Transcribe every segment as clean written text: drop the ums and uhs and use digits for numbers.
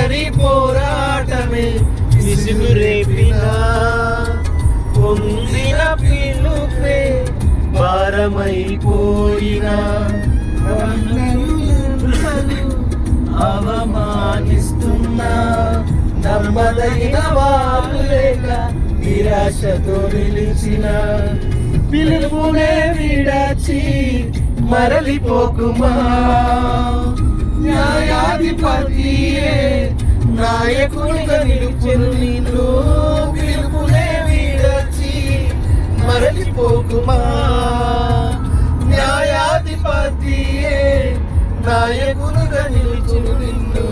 ఒంటరి పోరాటమే విసుగురేపిన పొందిన పిలుపే భారమైపోయిన అవమానిస్తున్నా నమ్మదగిన వారు లేక నిరాశతో నిలిచిన పిలుపునే విడచి మరలిపోకుమా న్యాయాధిపతియే నాయకునిగా నిలుచును నిన్ను పిలుపునే విడచి మరలిపోకుమా న్యాయాధిపతియే నాయకునిగా నిలుచును నిన్ను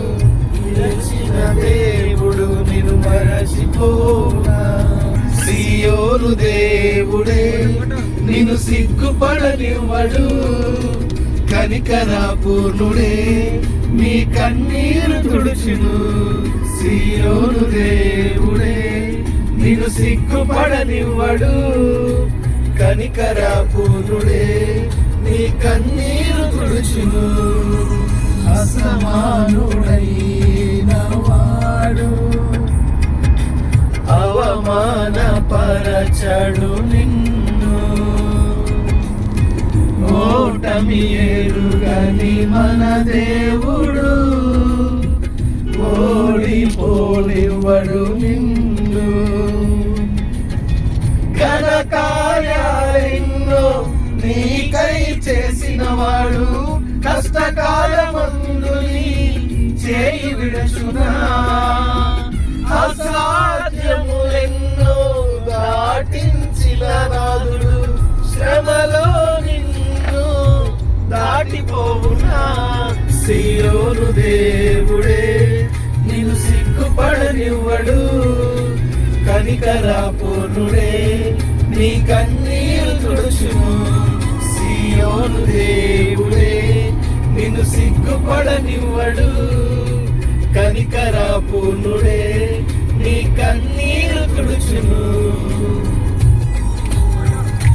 విరచిన దేవుడు నిన్ను మరచిపోనా సియోను దేవుడే నిన్ను సిగ్గుపడనివ్వడు కనికరాపూర్ణుడే నీ కన్నీరు తుడుచును సియోను దేవుడే నిన్ను సిగ్గుపడనివ్వడు కనికరాపూర్ణుడే నీ కన్నీరు తుడుచును అసమానుడైన వాడు అవమానపరచడు నిన్ను ఓటమి ఎరుగని మన దేవుడు ఓడిపోనివ్వడు నిన్ను ఘనకార్యాలెన్నో నీకై చేసిన వాడు కష్టకాలమందు నీ చేయి విడచునా అసాధ్యములెన్నో దాటించిన నాదుడు శ్రమలో నిన్ను దాటిపోవునా సియోను దేవుడే నిన్ను సిగ్గుపడనివ్వడు కనికరాపూర్ణుడే నీ కన్నీరు తుడుచును సియోను దేవుడే నిన్ను సిగ్గుపడనివ్వడు కనికరాపూర్ణుడే